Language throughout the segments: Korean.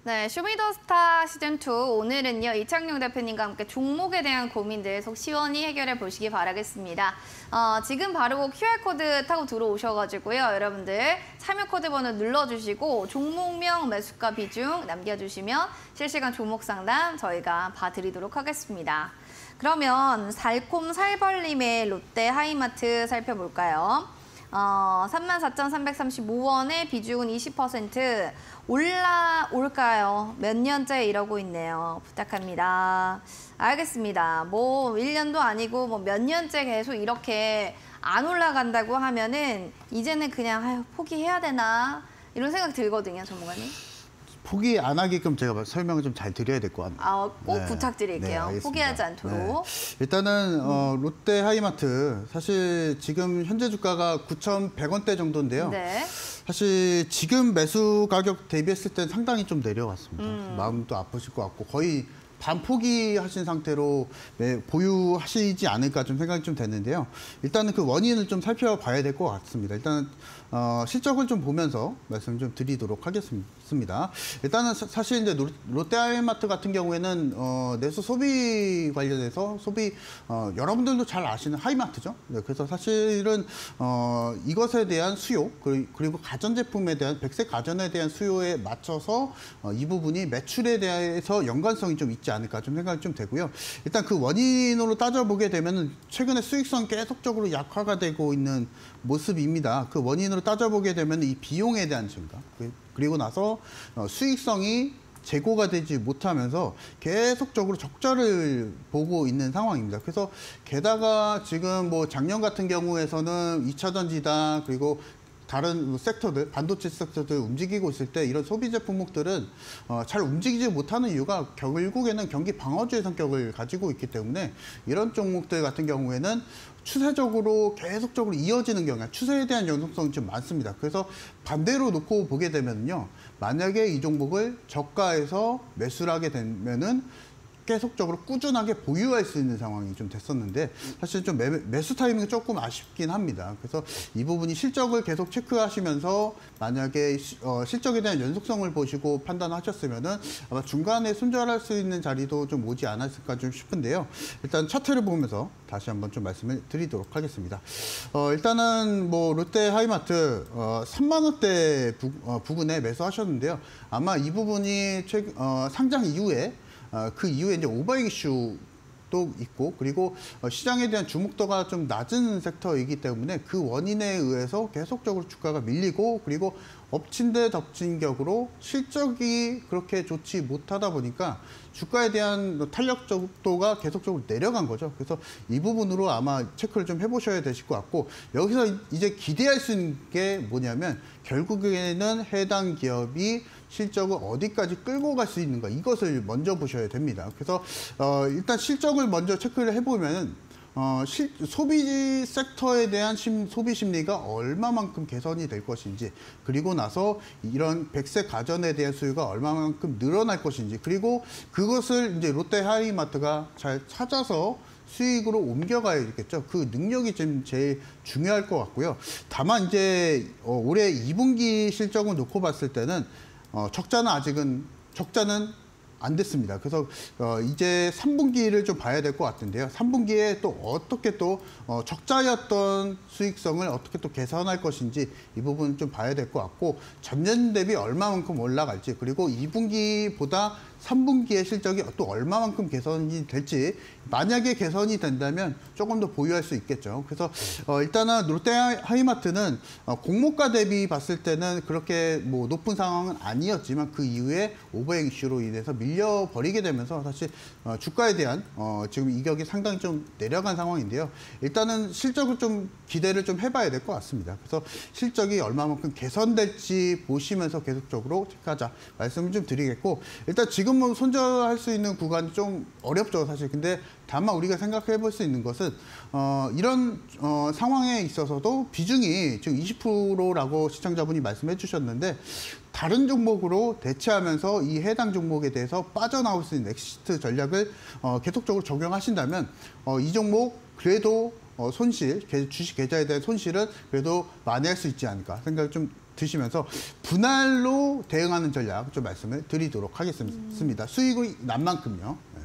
네, 쇼미더스타 시즌2 오늘은요 이창용 대표님과 함께 종목에 대한 고민들 속 시원히 해결해 보시기 바라겠습니다. 지금 바로 QR코드 타고 들어오셔가지고요. 여러분들 참여 코드 번호 눌러주시고 종목명, 매수가 비중 남겨주시면 실시간 종목 상담 저희가 봐드리도록 하겠습니다. 그러면 살콤살벌님의 롯데 하이마트 살펴볼까요? 34,335원에 비중은 20% 올라올까요? 몇 년째 이러고 있네요. 부탁합니다. 알겠습니다. 뭐 1년도 아니고 뭐 몇 년째 계속 이렇게 안 올라간다고 하면은 이제는 그냥 아유, 포기해야 되나 이런 생각 들거든요, 전문가님. 포기 안 하게끔 제가 설명을 좀 잘 드려야 될 것 같아요. 꼭 네. 부탁드릴게요. 네, 포기하지 않도록. 네. 일단은 롯데 하이마트 사실 지금 현재 주가가 9,100원대 정도인데요. 네. 사실 지금 매수 가격 대비했을 때 상당히 좀 내려왔습니다. 마음도 아프실 것 같고 거의 반 포기하신 상태로 보유하시지 않을까 좀 생각이 좀 되는데요. 일단은 그 원인을 좀 살펴봐야 될 것 같습니다. 일단 실적을 좀 보면서 말씀 좀 드리도록 하겠습니다. 일단은 사실 이제 롯데하이마트 같은 경우에는 내수 소비 관련해서 여러분들도 잘 아시는 하이마트죠. 네, 그래서 사실은 이것에 대한 수요 그리고 가전제품에 대한 백색 가전에 대한 수요에 맞춰서 이 부분이 매출에 대해서 연관성이 좀 있지 않을까 좀 생각이 좀 되고요. 일단 그 원인으로 따져보게 되면은 최근에 수익성 계속적으로 약화가 되고 있는 모습입니다. 그 원인으로 따져보게 되면 이 비용에 대한 증가 그리고 나서 수익성이 재고가 되지 못하면서 계속적으로 적자를 보고 있는 상황입니다. 그래서 게다가 지금 뭐 작년 같은 경우에서는 2차 전지다 그리고 다른 섹터들, 반도체 섹터들 움직이고 있을 때 이런 소비재 품목들은 잘 움직이지 못하는 이유가 결국에는 경기 방어주의 성격을 가지고 있기 때문에 이런 종목들 같은 경우에는 추세적으로 계속적으로 이어지는 경우가 추세에 대한 연속성이 좀 많습니다. 그래서 반대로 놓고 보게 되면요. 만약에 이 종목을 저가에서 매수를 하게 되면은 계속적으로 꾸준하게 보유할 수 있는 상황이 좀 됐었는데 사실 좀 매수 타이밍이 조금 아쉽긴 합니다. 그래서 이 부분이 실적을 계속 체크하시면서 만약에 실적에 대한 연속성을 보시고 판단하셨으면은 아마 중간에 손절할 수 있는 자리도 좀 오지 않았을까 좀 싶은데요. 일단 차트를 보면서 다시 한번 좀 말씀을 드리도록 하겠습니다. 일단은 뭐 롯데 하이마트 3만 원대 부근에 매수하셨는데요. 아마 이 부분이 상장 이후에 그 이후에 이제 오버행 이슈도 있고 그리고 시장에 대한 주목도가 좀 낮은 섹터이기 때문에 그 원인에 의해서 계속적으로 주가가 밀리고 그리고 엎친 데 덮친 격으로 실적이 그렇게 좋지 못하다 보니까 주가에 대한 탄력도가 계속적으로 내려간 거죠. 그래서 이 부분으로 아마 체크를 좀 해보셔야 되실 것 같고 여기서 이제 기대할 수 있는 게 뭐냐면 결국에는 해당 기업이 실적을 어디까지 끌고 갈 수 있는가 이것을 먼저 보셔야 됩니다. 그래서 일단 실적을 먼저 체크를 해보면 소비 섹터에 대한 소비 심리가 얼마만큼 개선이 될 것인지 그리고 나서 이런 백색 가전에 대한 수요가 얼마만큼 늘어날 것인지 그리고 그것을 이제 롯데 하이마트가 잘 찾아서 수익으로 옮겨가야겠죠. 그 능력이 좀 제일 중요할 것 같고요. 다만 이제 올해 2분기 실적을 놓고 봤을 때는 적자는 안 됐습니다. 그래서 이제 3분기를 좀 봐야 될 것 같은데요. 3분기에 또 어떻게 또 적자였던 수익성을 어떻게 또 개선할 것인지 이 부분 좀 봐야 될 것 같고 전년 대비 얼마만큼 올라갈지 그리고 2분기보다 3분기의 실적이 또 얼마만큼 개선이 될지 만약에 개선이 된다면 조금 더 보유할 수 있겠죠. 그래서 일단은 롯데 하이마트는 공모가 대비 봤을 때는 그렇게 뭐 높은 상황은 아니었지만 그 이후에 오버행 이슈로 인해서 밀려버리게 되면서 사실 주가에 대한 지금 이격이 상당히 좀 내려간 상황인데요. 일단은 실적을 좀 기대를 좀 해봐야 될 것 같습니다. 그래서 실적이 얼마만큼 개선될지 보시면서 계속적으로 체크하자 말씀을 좀 드리겠고 일단 지금 뭐 손절할 수 있는 구간이 좀 어렵죠, 사실. 근데 다만 우리가 생각해 볼 수 있는 것은 이런 상황에 있어서도 비중이 지금 20%라고 시청자분이 말씀해 주셨는데 다른 종목으로 대체하면서 이 해당 종목에 대해서 빠져나올 수 있는 엑시트 전략을 계속적으로 적용하신다면 이 종목 그래도 주식 계좌에 대한 손실은 그래도 만회할 수 있지 않을까 생각이 좀 드시면서 분할로 대응하는 전략 좀 말씀을 드리도록 하겠습니다. 수익이 난 만큼요. 네.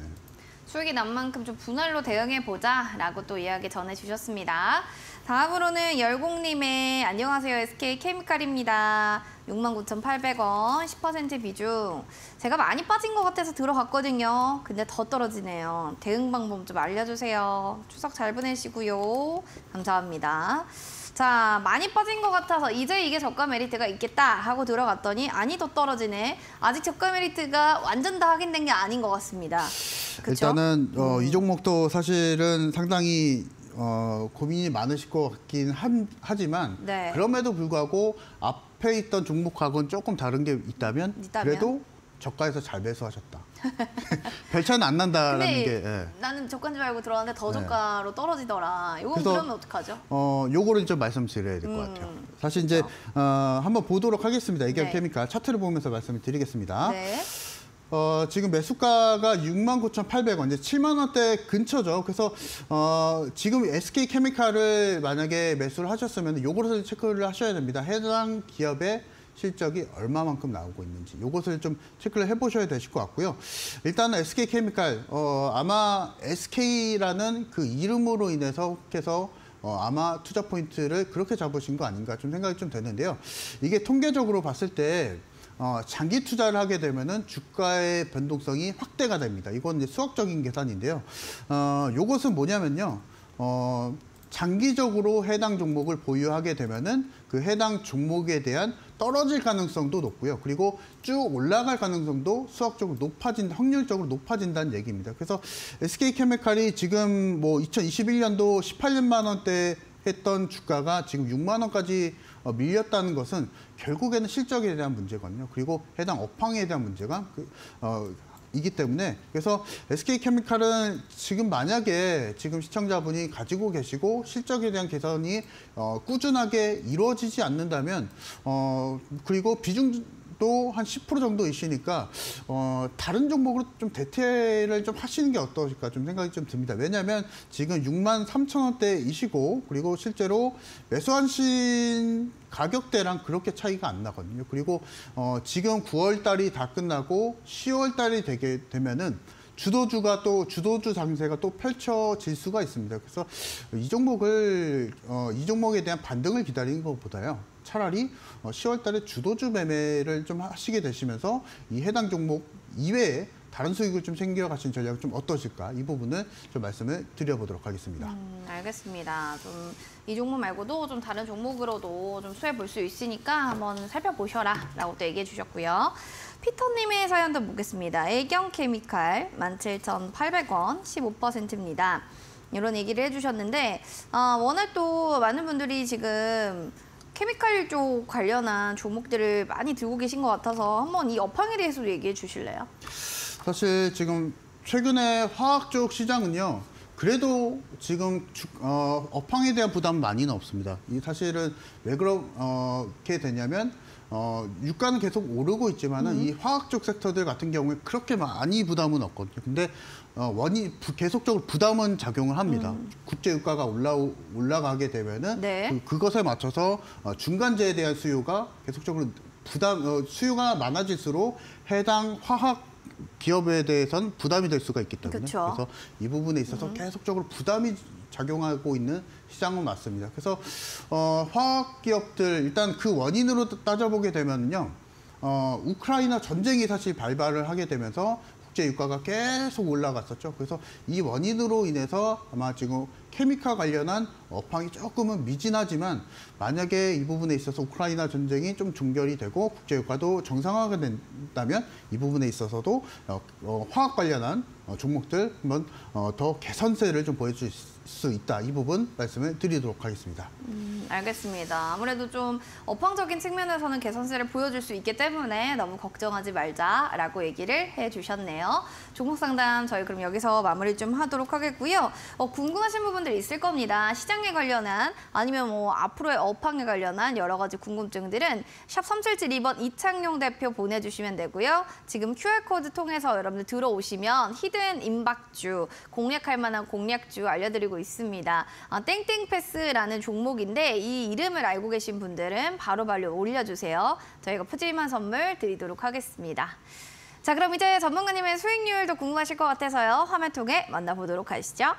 수익이 난 만큼 좀 분할로 대응해보자라고 또 이야기 전해주셨습니다. 다음으로는 열공님의 안녕하세요 SK케미칼입니다. 69,800원 10% 비중. 제가 많이 빠진 것 같아서 들어갔거든요. 근데 더 떨어지네요. 대응 방법 좀 알려주세요. 추석 잘 보내시고요. 감사합니다. 자, 많이 빠진 것 같아서 이제 이게 저가 메리트가 있겠다 하고 들어갔더니 아니 더 떨어지네. 아직 저가 메리트가 완전 다 확인된 게 아닌 것 같습니다. 그쵸? 일단은 이 종목도 사실은 상당히 고민이 많으실 것 같긴 하지만 네. 그럼에도 불구하고 앞에 있던 종목하고는 조금 다른 게 있다면? 그래도 저가에서 잘 매수하셨다. 별 차이는 안 난다라는 게. 예. 나는 저가인 줄 알고 들어왔는데 더 저가로 떨어지더라. 이건 그러면 어떡하죠? 요거를 좀 말씀드려야 될 것 같아요. 사실 이제 한번 보도록 하겠습니다. 애경케미칼 차트를 보면서 말씀을 드리겠습니다. 네. 지금 매수가가 69,800원, 이제 7만 원대 근처죠. 그래서 지금 SK케미칼을 만약에 매수를 하셨으면 요것을 체크를 하셔야 됩니다. 해당 기업의 실적이 얼마만큼 나오고 있는지 요것을 좀 체크를 해보셔야 되실 것 같고요. 일단은 SK케미칼 아마 SK라는 그 이름으로 인해서 해서 아마 투자 포인트를 그렇게 잡으신 거 아닌가 좀 생각이 좀 되는데요. 이게 통계적으로 봤을 때 장기 투자를 하게 되면은 주가의 변동성이 확대가 됩니다. 이건 이제 수학적인 계산인데요. 요것은 뭐냐면요. 장기적으로 해당 종목을 보유하게 되면은 그 해당 종목에 대한 떨어질 가능성도 높고요. 그리고 쭉 올라갈 가능성도 수학적으로 확률적으로 높아진다는 얘기입니다. 그래서 SK케미칼이 지금 뭐 2021년도 18만 원대 했던 주가가 지금 6만 원까지 밀렸다는 것은 결국에는 실적에 대한 문제거든요. 그리고 해당 업황에 대한 문제가 이기 때문에 그래서 SK케미칼은 지금 만약에 지금 시청자분이 가지고 계시고 실적에 대한 개선이 꾸준하게 이루어지지 않는다면 그리고 비중도 한 10% 정도이시니까 다른 종목으로 좀 대체를 좀 하시는 게 어떠실까 좀 생각이 좀 듭니다. 왜냐하면 지금 63,000원대이시고 그리고 실제로 매수하신 가격대랑 그렇게 차이가 안 나거든요. 그리고 지금 9월 달이 다 끝나고 10월 달이 되게 되면은 주도주 장세가 또 펼쳐질 수가 있습니다. 그래서 이 종목에 대한 반등을 기다리는 것보다요. 차라리 10월 달에 주도주 매매를 좀 하시게 되시면서 이 해당 종목 이외에 다른 수익을 좀 챙겨가신 전략은 좀 어떠실까? 이 부분을 좀 말씀을 드려보도록 하겠습니다. 알겠습니다. 좀 이 종목 말고도 좀 다른 종목으로도 좀 수혜 볼 수 있으니까 한번 살펴보셔라 라고 또 얘기해 주셨고요. 피터님의 사연도 보겠습니다. 애경케미칼 17,800원 15%입니다. 이런 얘기를 해주셨는데 워낙 또 많은 분들이 지금 케미칼 쪽 관련한 종목들을 많이 들고 계신 것 같아서 한번 이 업황에 대해서도 얘기해 주실래요? 사실 지금 최근에 화학 쪽 시장은요. 그래도 지금 업황에 대한 부담은 많이는 없습니다. 이 사실은 왜 그렇게 되냐면 유가는 계속 오르고 있지만은 이 화학 쪽 섹터들 같은 경우에 그렇게 많이 부담은 없거든요. 근데 계속적으로 부담은 작용을 합니다. 국제 유가가 올라가게 되면은 네. 그것에 맞춰서 중간재에 대한 수요가 계속적으로 수요가 많아질수록 해당 화학 기업에 대해서는 부담이 될 수가 있기 때문에 그쵸. 그래서 이 부분에 있어서 계속적으로 부담이 작용하고 있는 시장은 맞습니다. 그래서 화학 기업들 일단 그 원인으로 따져보게 되면요, 우크라이나 전쟁이 사실 발발을 하게 되면서 국제 유가가 계속 올라갔었죠. 그래서 이 원인으로 인해서 아마 지금 케미칼 관련한 업황이 조금은 미진하지만 만약에 이 부분에 있어서 우크라이나 전쟁이 좀 종결이 되고 국제 유가도 정상화가 된다면 이 부분에 있어서도 화학 관련한 종목들 한번 더 개선세를 좀 보여줄 수 있다. 이 부분 말씀을 드리도록 하겠습니다. 알겠습니다. 아무래도 좀 업황적인 측면에서는 개선세를 보여줄 수 있기 때문에 너무 걱정하지 말자라고 얘기를 해주셨네요. 종목 상담 저희 그럼 여기서 마무리 좀 하도록 하겠고요. 궁금하신 부분 시청자분들 있을 겁니다. 시장에 관련한 아니면 뭐 앞으로의 업황에 관련한 여러 가지 궁금증들은 샵 3772번 이창용 대표 보내주시면 되고요. 지금 QR코드 통해서 여러분들 들어오시면 히든 임박주, 공략할 만한 공략주 알려드리고 있습니다. 땡땡패스라는 종목인데 이 이름을 알고 계신 분들은 바로바로 올려주세요. 저희가 푸짐한 선물 드리도록 하겠습니다. 자, 그럼 이제 전문가님의 수익률도 궁금하실 것 같아서요. 화면 통해 만나보도록 하시죠.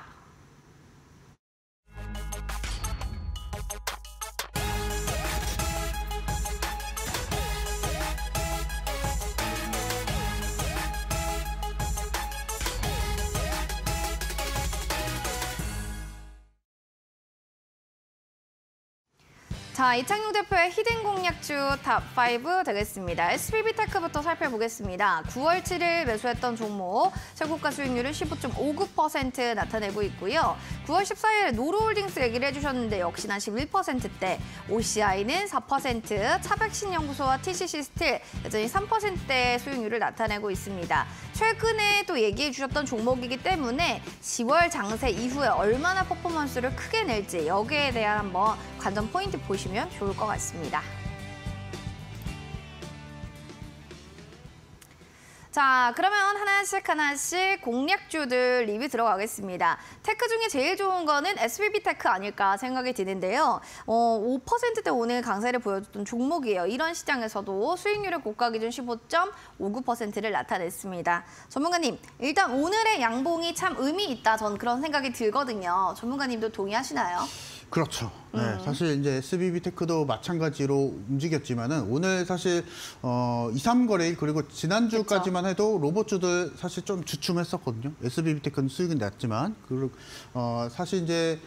자, 이창용 대표의 히든 공략주 탑5 되겠습니다. SBB테크부터 살펴보겠습니다. 9월 7일 매수했던 종목, 최고가 수익률은 15.59% 나타내고 있고요. 9월 14일 노루홀딩스 얘기를 해주셨는데 역시나 11%대, OCI는 4%, 차백신연구소와 TCC스틸 여전히 3%대 수익률을 나타내고 있습니다. 최근에 또 얘기해 주셨던 종목이기 때문에 10월 장세 이후에 얼마나 퍼포먼스를 크게 낼지 여기에 대한 한번 관전 포인트 보시면 좋을 것 같습니다. 자, 그러면 하나씩 공략주들 리뷰 들어가겠습니다. 테크 중에 제일 좋은 거는 SBB테크 아닐까 생각이 드는데요. 5%대 오늘 강세를 보여줬던 종목이에요. 이런 시장에서도 수익률의 고가 기준 15.59%를 나타냈습니다. 전문가님, 일단 오늘의 양봉이 참 의미 있다. 전 그런 생각이 들거든요. 전문가님도 동의하시나요? 그렇죠. 네, 사실 이제 SBB테크도 마찬가지로 움직였지만은 오늘 사실 2, 3거래일 그리고 지난주까지만 해도 로봇주들 사실 좀 주춤했었거든요. SBB테크는 수익은 낮지만 그리고 사실 이제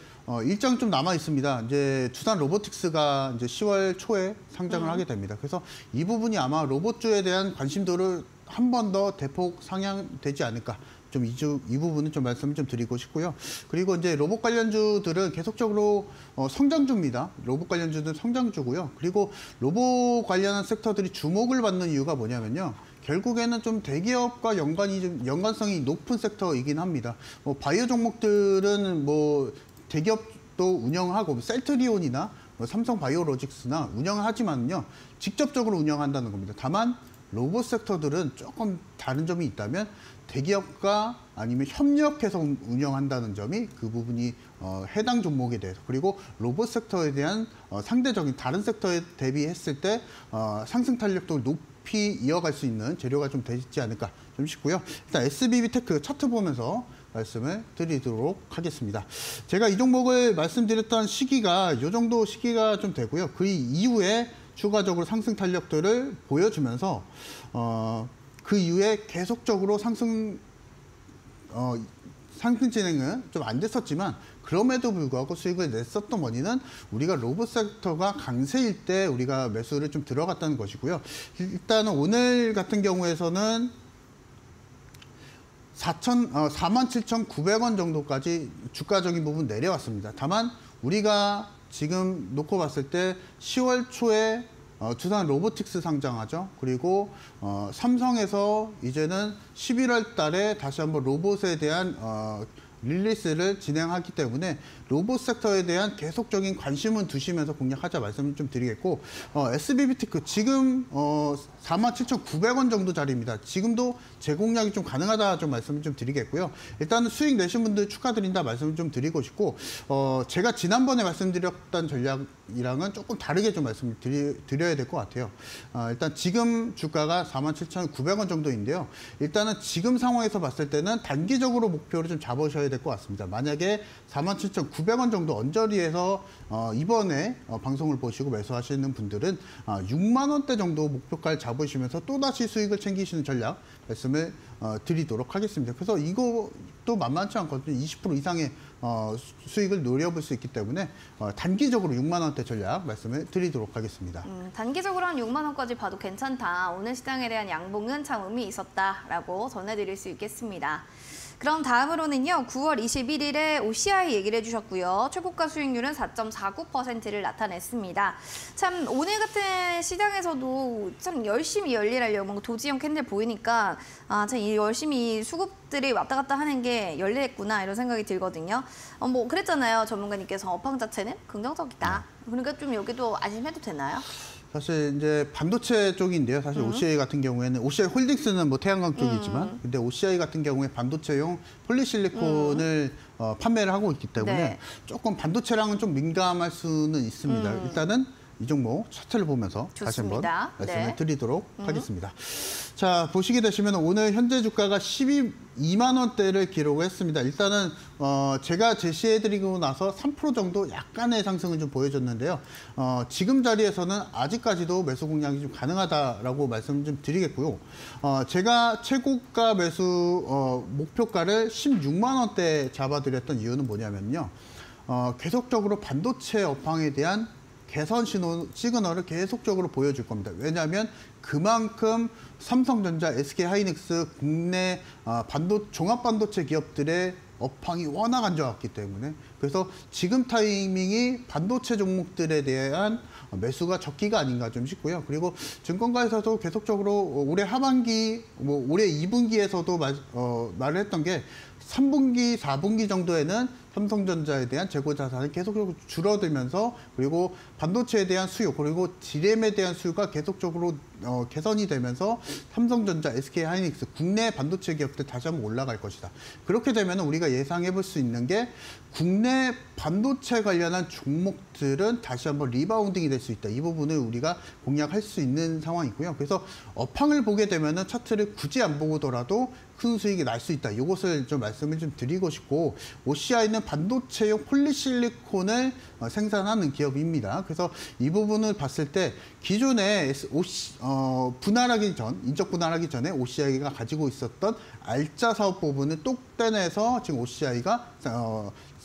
일정이 좀 남아 있습니다. 이제 두산 로보틱스가 이제 10월 초에 상장을 하게 됩니다. 그래서 이 부분이 아마 로봇주에 대한 관심도를 한 번 더 대폭 상향되지 않을까. 좀 이 부분은 좀 말씀을 좀 드리고 싶고요. 그리고 이제 로봇 관련주들은 계속적으로 성장주입니다. 로봇 관련주들은 성장주고요. 그리고 로봇 관련한 섹터들이 주목을 받는 이유가 뭐냐면요. 결국에는 좀 대기업과 연관성이 높은 섹터이긴 합니다. 바이오 종목들은 대기업도 운영하고 셀트리온이나 삼성 바이오로직스나 운영을 하지만요. 직접적으로 운영한다는 겁니다. 다만 로봇 섹터들은 조금 다른 점이 있다면 대기업과 아니면 협력해서 운영한다는 점이 그 부분이 해당 종목에 대해서 그리고 로봇 섹터에 대한 상대적인 다른 섹터에 대비했을 때 상승 탄력도 높이 이어갈 수 있는 재료가 좀 되지 않을까 좀 싶고요. 일단 SBB테크 차트 보면서 말씀을 드리도록 하겠습니다. 제가 이 종목을 말씀드렸던 시기가 이 정도 시기가 좀 되고요. 그 이후에 추가적으로 상승 탄력들을 보여주면서 그 이후에 계속적으로 상승 진행은 좀 안 됐었지만 그럼에도 불구하고 수익을 냈었던 원인은 우리가 로봇 섹터가 강세일 때 우리가 매수를 좀 들어갔다는 것이고요. 일단은 오늘 같은 경우에서는 47,900원 정도까지 주가적인 부분 내려왔습니다. 다만 우리가 지금 놓고 봤을 때 10월 초에 두산 로보틱스 상장하죠. 그리고 삼성에서 이제는 11월 달에 다시 한번 로봇에 대한 릴리스를 진행하기 때문에 로봇 섹터에 대한 계속적인 관심은 두시면서 공략하자 말씀을 좀 드리겠고 SBB테크 지금 47,900원 정도 자리입니다. 지금도 재공략이 좀 가능하다 좀 말씀을 좀 드리겠고요. 일단은 수익 내신 분들 축하드린다 말씀을 좀 드리고 싶고 제가 지난번에 말씀드렸던 전략이랑은 조금 다르게 좀 말씀을 드려야 될 것 같아요. 일단 지금 주가가 47,900원 정도인데요. 일단은 지금 상황에서 봤을 때는 단기적으로 목표를 좀 잡으셔야 될 것 같습니다. 만약에 47,900원 정도 언저리에서 이번에 방송을 보시고 매수하시는 분들은 6만 원대 정도 목표가를 잡으시면서 또다시 수익을 챙기시는 전략 말씀을 드리도록 하겠습니다. 그래서 이것도 만만치 않거든요. 20% 이상의 수익을 노려볼 수 있기 때문에 단기적으로 6만 원대 전략 말씀을 드리도록 하겠습니다. 단기적으로 한 6만 원까지 봐도 괜찮다. 오늘 시장에 대한 양봉은 참 의미 있었다라고 전해드릴 수 있겠습니다. 그럼 다음으로는요. 9월 21일에 OCI 얘기를 해주셨고요. 최고가 수익률은 4.49%를 나타냈습니다. 참 오늘 같은 시장에서도 참 열심히 열일하려고 뭔가 도지형 캔들 보이니까 참 이 열심히 수급들이 왔다 갔다 하는 게 열리했구나 이런 생각이 들거든요. 뭐 그랬잖아요. 전문가님께서 업황 자체는 긍정적이다. 그러니까 좀 여기도 안심해도 되나요? 사실 이제 반도체 쪽인데요. 사실 OCI 같은 경우에는 OCI 홀딩스는 뭐 태양광 쪽이지만 근데 OCI 같은 경우에 반도체용 폴리실리콘을 판매를 하고 있기 때문에 네. 조금 반도체랑은 좀 민감할 수는 있습니다. 일단은 이 종목 차트를 보면서 다시 한번 좋습니다. 말씀을 네. 드리도록 하겠습니다. 자, 보시게 되시면 오늘 현재 주가가 12만 원대를 기록했습니다. 일단은 제가 제시해드리고 나서 3% 정도 약간의 상승을 좀 보여줬는데요. 지금 자리에서는 아직까지도 매수 공략이 좀 가능하다라고 말씀을 좀 드리겠고요. 제가 최고가 매수 목표가를 16만 원대 잡아드렸던 이유는 뭐냐면요. 계속적으로 반도체 업황에 대한 개선 시그널을 계속적으로 보여줄 겁니다. 왜냐하면 그만큼 삼성전자, SK하이닉스 국내 종합 반도체 기업들의 업황이 워낙 안 좋았기 때문에 그래서 지금 타이밍이 반도체 종목들에 대한 매수가 적기가 아닌가 좀 싶고요. 그리고 증권가에서도 계속적으로 올해 하반기, 뭐 올해 2분기에서도 말을 했던 게 3분기, 4분기 정도에는 삼성전자에 대한 재고 자산이 계속적으로 줄어들면서 그리고 반도체에 대한 수요 그리고 디램에 대한 수요가 계속적으로 개선이 되면서 삼성전자, SK하이닉스 국내 반도체 기업들 다시 한번 올라갈 것이다. 그렇게 되면 우리가 예상해 볼 수 있는 게 국내 반도체 관련한 종목들은 다시 한번 리바운딩이 될 수 있다. 이 부분을 우리가 공략할 수 있는 상황이고요. 그래서 업황을 보게 되면은 차트를 굳이 안 보고더라도 큰 수익이 날 수 있다. 이것을 좀 말씀을 좀 드리고 싶고 OCI는 반도체용 폴리실리콘을 생산하는 기업입니다. 그래서 이 부분을 봤을 때 기존에 분할하기 전, 인적 분할하기 전에 OCI가 가지고 있었던 알짜 사업 부분을 똑 떼내서 지금 OCI가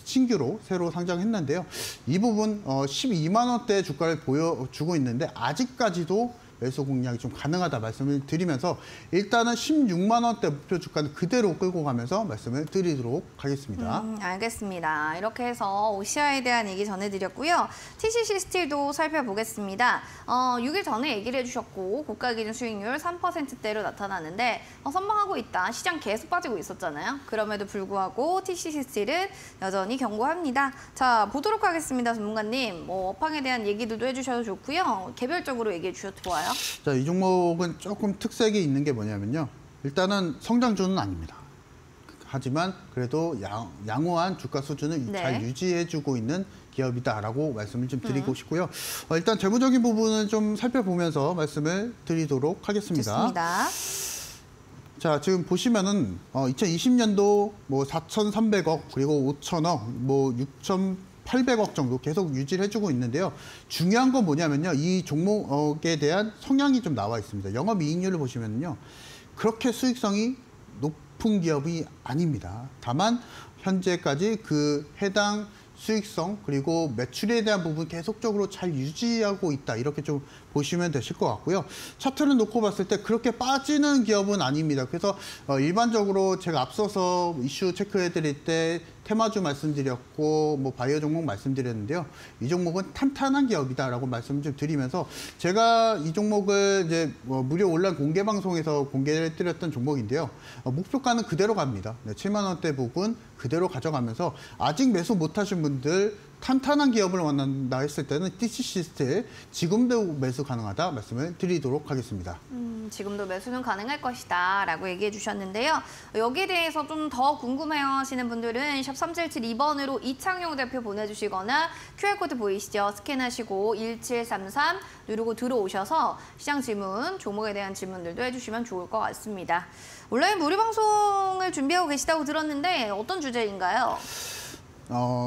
신규로 새로 상장했는데요. 이 부분 12만 원대 주가를 보여주고 있는데 아직까지도 매수 공략이 좀 가능하다 말씀을 드리면서 일단은 16만 원대 목표 주가는 그대로 끌고 가면서 말씀을 드리도록 하겠습니다. 알겠습니다. 이렇게 해서 OCI에 대한 얘기 전해드렸고요. TCC 스틸도 살펴보겠습니다. 6일 전에 얘기를 해주셨고 고가 기준 수익률 3%대로 나타나는데 선방하고 있다. 시장 계속 빠지고 있었잖아요. 그럼에도 불구하고 TCC 스틸은 여전히 견고합니다. 자, 보도록 하겠습니다. 전문가님. 업황에 대한 얘기들도 해주셔도 좋고요. 개별적으로 얘기해 주셔도 좋아요. 자, 이 종목은 조금 특색이 있는 게 뭐냐면요. 일단은 성장주는 아닙니다. 하지만 그래도 양호한 주가 수준을 네. 잘 유지해주고 있는 기업이다라고 말씀을 좀 드리고 싶고요. 일단 재무적인 부분을 좀 살펴보면서 말씀을 드리도록 하겠습니다. 좋습니다. 자, 지금 보시면은 2020년도 뭐 4,300억 그리고 5,000억, 뭐 6,800억 정도 계속 유지를 해주고 있는데요. 중요한 건 뭐냐면요. 이 종목에 대한 성향이 좀 나와 있습니다. 영업이익률을 보시면요. 그렇게 수익성이 높은 기업이 아닙니다. 다만 현재까지 그 해당 수익성 그리고 매출에 대한 부분 계속적으로 잘 유지하고 있다. 이렇게 좀 보시면 되실 것 같고요. 차트를 놓고 봤을 때 그렇게 빠지는 기업은 아닙니다. 그래서 일반적으로 제가 앞서서 이슈 체크해드릴 때 테마주 말씀드렸고 뭐 바이오 종목 말씀드렸는데요. 이 종목은 탄탄한 기업이다라고 말씀을 좀 드리면서 제가 이 종목을 이제 무료 온라인 공개 방송에서 공개해드렸던 종목인데요. 목표가는 그대로 갑니다. 네, 7만 원대 부분 그대로 가져가면서 아직 매수 못하신 분들 탄탄한 기업을 원한다 했을 때는 TCC 스틸 지금도 매수 가능하다 말씀을 드리도록 하겠습니다. 지금도 매수는 가능할 것이다 라고 얘기해 주셨는데요. 여기에 대해서 좀 더 궁금해하시는 분들은 샵 3772번으로 이창용 대표 보내주시거나 QR코드 보이시죠? 스캔하시고 1733 누르고 들어오셔서 시장 질문, 종목에 대한 질문들도 해주시면 좋을 것 같습니다. 온라인 무료 방송을 준비하고 계시다고 들었는데 어떤 주제인가요?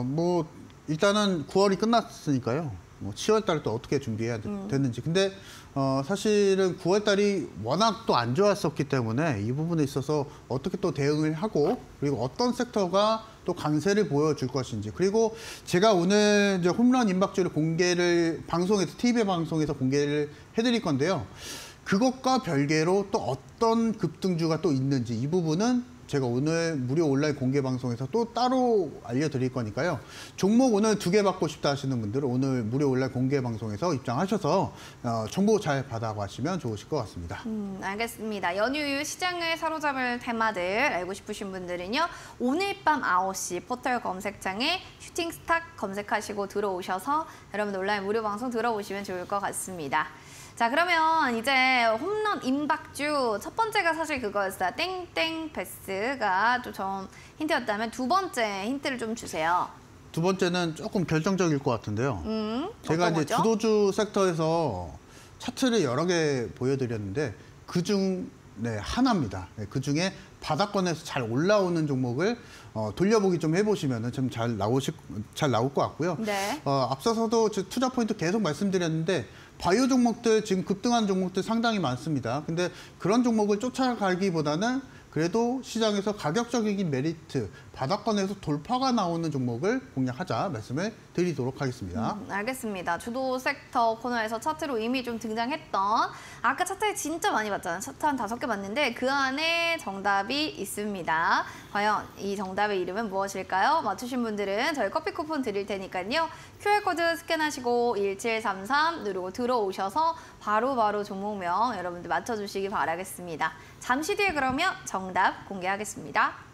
뭐 일단은 9월이 끝났으니까요. 뭐 10월 달에 또 어떻게 준비해야 되는지. 근데 사실은 9월 달이 워낙 또 안 좋았었기 때문에 이 부분에 있어서 어떻게 또 대응을 하고 그리고 어떤 섹터가 또 강세를 보여줄 것인지. 그리고 제가 오늘 이제 홈런 임박주를 공개를 방송에서 TV 방송에서 공개를 해드릴 건데요. 그것과 별개로 또 어떤 급등주가 또 있는지 이 부분은 제가 오늘 무료 온라인 공개 방송에서 또 따로 알려드릴 거니까요. 종목 오늘 2개 받고 싶다 하시는 분들은 오늘 무료 온라인 공개 방송에서 입장하셔서 정보 잘 받아가시면 좋으실 것 같습니다. 알겠습니다. 연휴 이후 시장을 사로잡을 테마들 알고 싶으신 분들은요. 오늘 밤 9시 포털 검색창에 슈팅 스탁 검색하시고 들어오셔서 여러분 온라인 무료 방송 들어보시면 좋을 것 같습니다. 자, 그러면 이제 홈런 임박주 첫 번째가 사실 그거였어요. 땡땡 패스가 좀 힌트였다면 두 번째 힌트를 좀 주세요. 두 번째는 조금 결정적일 것 같은데요. 제가 어떤 이제 거죠? 주도주 섹터에서 차트를 여러 개 보여드렸는데 그중 하나입니다. 그중에 바닥권에서 잘 올라오는 종목을 돌려보기 좀 해보시면 좀 잘 나올 것 같고요. 네. 앞서서도 투자 포인트 계속 말씀드렸는데 바이오 종목들 지금 급등한 종목들 상당히 많습니다. 근데 그런 종목을 쫓아가기보다는 그래도 시장에서 가격적인 메리트, 바닥권에서 돌파가 나오는 종목을 공략하자 말씀을 드리도록 하겠습니다. 알겠습니다. 주도 섹터 코너에서 차트로 이미 좀 등장했던 아까 차트에 진짜 많이 봤잖아요. 차트 한 5개 봤는데 그 안에 정답이 있습니다. 과연 이 정답의 이름은 무엇일까요? 맞추신 분들은 저희 커피 쿠폰 드릴 테니까요. QR코드 스캔하시고 1733 누르고 들어오셔서 바로 종목명 여러분들 맞춰주시기 바라겠습니다. 잠시 뒤에 그러면 정답 공개하겠습니다.